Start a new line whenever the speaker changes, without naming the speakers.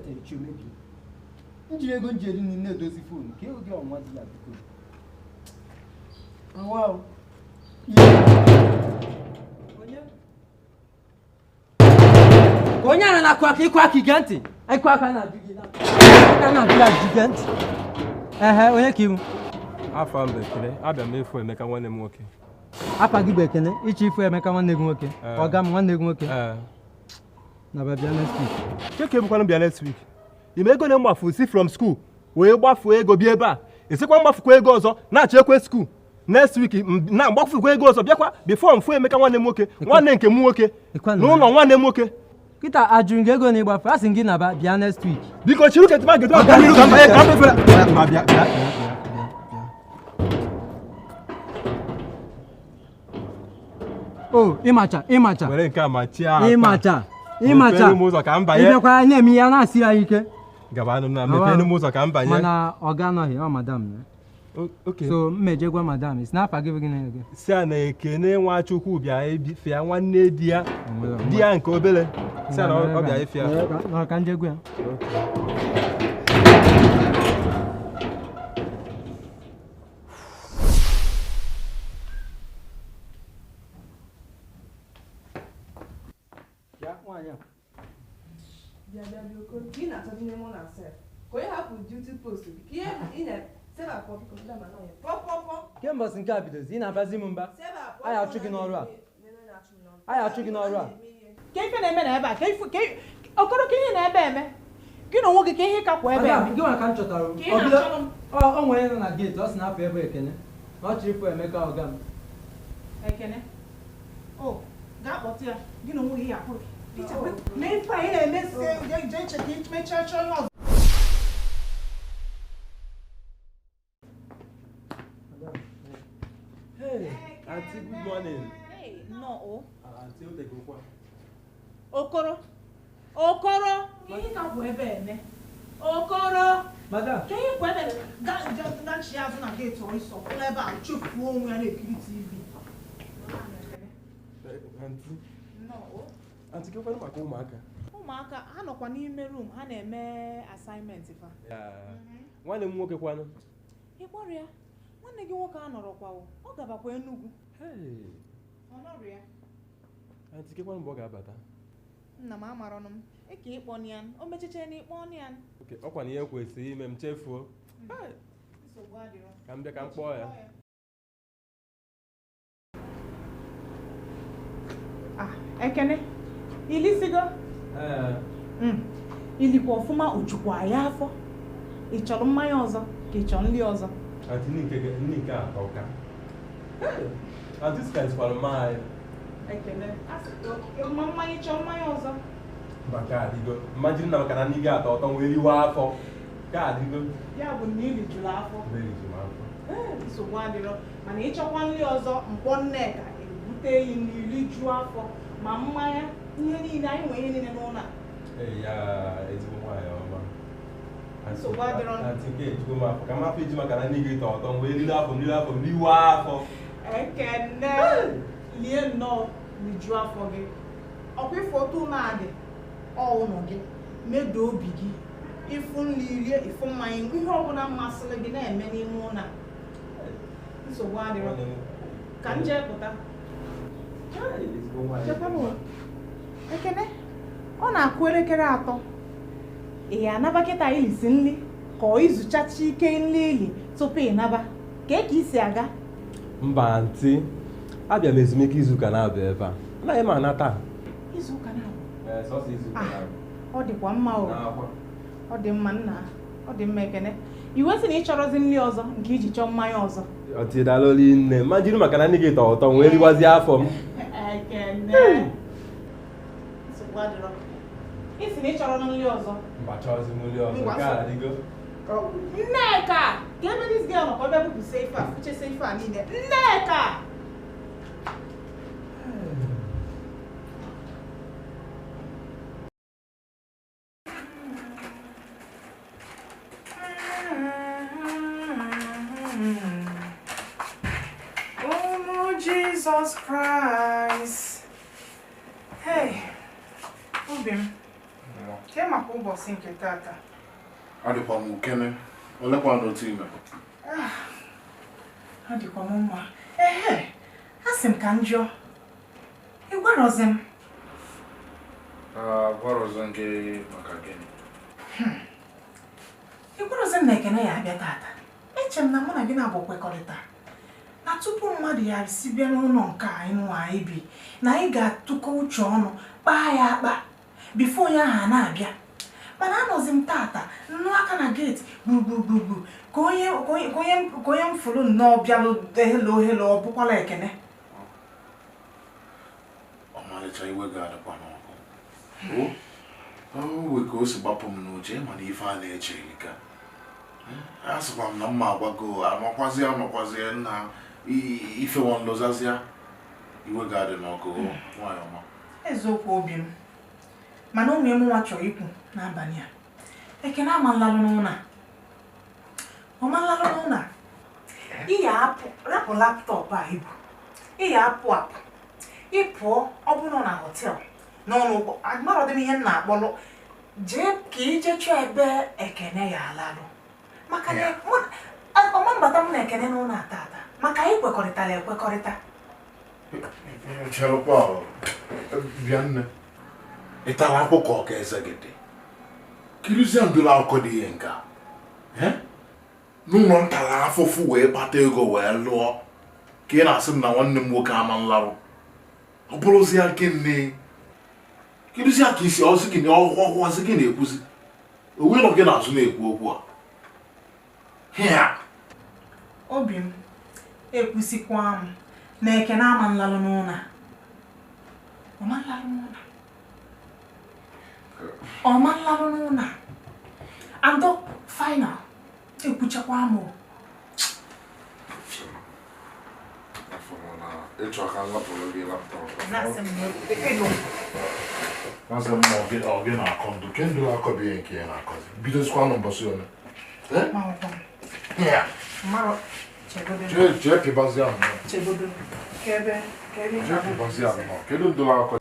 set chumeki. Njire go njeri ni na dozi phone. Ke oge onwa di ya biko. Wow. Onya na kwa giganti. Ai kwa na bigi na. Kana bila giganti. Onye kimu.
Afa mbekele, abia mefu Emeka nwanne m nwoke.
Afa gị bekene, ichi ifu Emeka nwanne gị nwoke. Ọga m nwanne gị nwoke. Na ba bịa next week.
Cheke bụkwanụ bịa next week. Ime ego na mgbafu si from school, wee gbafuo ego bịa ebe a. Esikwa mgbafukwa ego ọzọ na-achọ ekwe school. Next week na mgbafukwa ego ọzọ bịakwa before mfu Emeka nwanne m nwoke, nwanne nke m nwoke. N'ụlọ nwanne m nwoke.
Kita ajụrụ gị ego na ịgbafu, asị gị na ba bịa next week.
Biko chiru ketima gedo aga n'iru ka mba bịa.
Oh, Imacha.
Were nke a machia.
Imacha.
Mepere m ụzọ ka m banye.
Ịbịakwa na-eme ya na-asị ya ike.
Gabanụ na mepere m ụzọ ka m banye.
Mana ọ ga-anọghị, ọ madam.
Okay.
So, mmejọ gwa madam, is na forgive gị na-ege.
Si a na-ekene Nwachukwu bịa efia nwanne di ya. Di ya nke obele. Si a na ọ bịa efia.
Na ka nje gwa ya. Kemgbe nke a bidozi ị na-abazi m mba anyị achụ gị n'ọrụ a
ka ife na-eme na ebe a okoro ka ihe na ebe eme gị na onwe gị ka ihe kakwa ebe eme
gị nwa ka m chọtara o nwere nọ na geeti ọ sị na afọ ebe Ekene na ọ chịrị ịfụ Emeka ọga m
Ekene o gaa kpọtụ ya gị na onwe gị ya akpụrụ na ife anyị na-eme je iche ka imechaa chọọ onye ọzọ.
Hey, Auntie, good morning.
Hey, no.
Auntie, what go kwa?
Okoro. Ihe ka bụ ebe eme. Okoro.
Madam.
Ka ihe bụ ebe ga chi azụ na geeti ọsọ ụlọ ebe a chefuo onwe ya na-ekiri TV.
Auntie.
No.
Auntie, ke kwanu maka ụmụaka?
Ụmụaka ha nọkwa n'ime room ha na-eme assignment fa.
Nwanne m nwoke kwanu?
Ịkpọrọ ya. Nwanne gị nwoke a nọrọkwa ọ gabakwa Enugu. Ọ nọrọ ya.
Auntie, ke kwanu mgbe ọ ga-abata?
Nna m amarọnụ m eke ịkpọ ya o mechiche na ịkpọ ya.
Okay, ọkwa na ihe kwesịrị ime m chefuo.
Nsogbu adịrọ.
Ka m bịa ka m kpọọ ya.
Ekene ilisigo? Ilikwa ọfụma ojukwa ya afọ. Ị chọrọ mmanya ọzọ ka ị chọrọ nri ọzọ?
Auntie, nni nke a ọka. Auntie, sikwara mmanya.
Ekene mmanya chọrọ mmanya ọzọ?
Maka adịgo. Imagine na maka na nni gị atọ ụtọ wee riwe afọ. Ka adịgo.
Ya bụ na iri jụrụ afọ. Nsogbu adịrọ. Mana ịchọkwa nri ọzọ mkpọ Nneka ebute eyi n'iri jụọ afọ ma mmanya ihe niile anyị nwere ihe niile n'ụlọ a.
Ya ezigbo nwaanyị ọma.
Nsogbu adịrọ.
Auntie, nke ejigbo m afọ ka m afọ iji maka na nni gị tọ ụtọ wee riri afọ riwe afọ.
Ekene lie nnọọ rijuo afọ gị. Ọkwa ife otu na-adị ọụnọ gị medo obi gị ịfụ nri rie ịfụ mmanya ihe ọbụla mmasịrị gị na-eme n'ime ụlọ. Nsogbu adịrọ. Ka m jee pụta. Ekene ọ na-akụ elekere 3. Ị ga-anaba kịta ilisi nri ka ọ izuchacha ike nri ili tupu ị naba ka isi aga?
Mba Auntie, abịa m ezumike izuụka na-abịa ebe a. Anaghị m anata.
Izuụka na-abịa?
Sọsọ izuụka na-abịa.
Ọ dịkwa mma o. Ọ dị mma nna. Ọ dị mma Ekene. Iwe sị na ị chọrọzi nri ọzọ nke iji chọọ mmanya ọzọ.
Ọ tidala olu nne. Ma jiri maka na nne gị tọ ụtọ wee riwazie afọ m.
Ekene. Nsogbu adịrọ. Ị sị na ị chọrọ nri ọzọ?
Mba chọọzi m nri ọzọ. Ka adịgo.
Nneka! Ka ebe dis girl nọ ka ọ bịa bupụsa ife a fuchesa ife a niile. Nneka! Oh, Jesus Christ! Hey! Obi m. Ke maka ụbọchị nke tata?
Adịkwa m ukene. Olekwa n'otu ime?
Adịkwa m mma. Ehe, asị m ka m jụọ. Ị gwarọzi m?
Gwarọzi nke maka gịnị?
Ị gwarọzi m na Ekene ya abịa tata. Eche m na mụ na gị na-abụ kwekọrịta. Na tupu mmadụ ya si bịa n'ụlọ nke anyị nwaanyị bi, na anyị ga-atụkọ uche ọnụ, kpaa ya akpa, bifo onye ahụ na-abịa. Mana anọzi m tata, nnụ aka na geeti gburugburu ka onye m fụrụ nnọọ bịalụ helo ọ bụkwala Ekene.
Ọmalịcha iwe ga-adịkwa n'ọkụ. O ka o si gbapụ m n'uche mana ife a na-eche ka a sịkwa m na mma agwago anọkwazie nna ife nlozazia iwe ga-adị n'ọkụ nwanyị ọma.
Eziokwu obi m, mana ụmụ m nwa chọrọ ikwu n'abalị a. Ekene amallalụ n'ụlọ. Ọ mallalụ n'ụlọ. Ị ya rapụ laptọpụ a ibu. Ị ya apụ. Ị pụọ ọ bụrụ na họteelụ n'ọnụ ụgbọ. Agmarọdị m ihe m na-akpọlụ. Jee ka ije chọọ ebe Ekene ya alalụ. Maka na ọma mbata m na Ekene n'ụlọ tata. Maka anyị kwekọrịtara ekwekọrịta.
Chelụkwa bịa nne. Ị tara akwụkwọ ka eze gị dị. Kirizie ndụlọ akụkọ dị ihe nka. N'ụlọ ntara afụfụ wee kpata ego wee lụọ ka ị na-asị m na nwanne m nwoke ama nlarụ. Ọ bụrụzie nke nne. Kirizie ka isi ọzọ gị na ọgwụgwọzi gị na-ekwuzi. Onwe nọ gị n'azụ na-ekwu okwu a. Hịa.
Obi m ekwusikwa m na Ekene ama nlalụ n'ụlọ. Ọma nlalụ n'ụlọ. Ọma nlalụ n'ụlọ. Ando final ekwuchakwa m.
Ịchọ ka nlapụrụ gị laptọpụ.
Na-asị m ego.
Nasị m na ọ gị na-akọ ndụ. Ke ndụ akọbeghị nke ya na-akọzi. Bidozikwa n'ụbọchị ole. Ya. Jee pịbazi ahụ.
Chebodo. Kebe.
Jee pịbazi ahụ. Kedu ndụ akọ?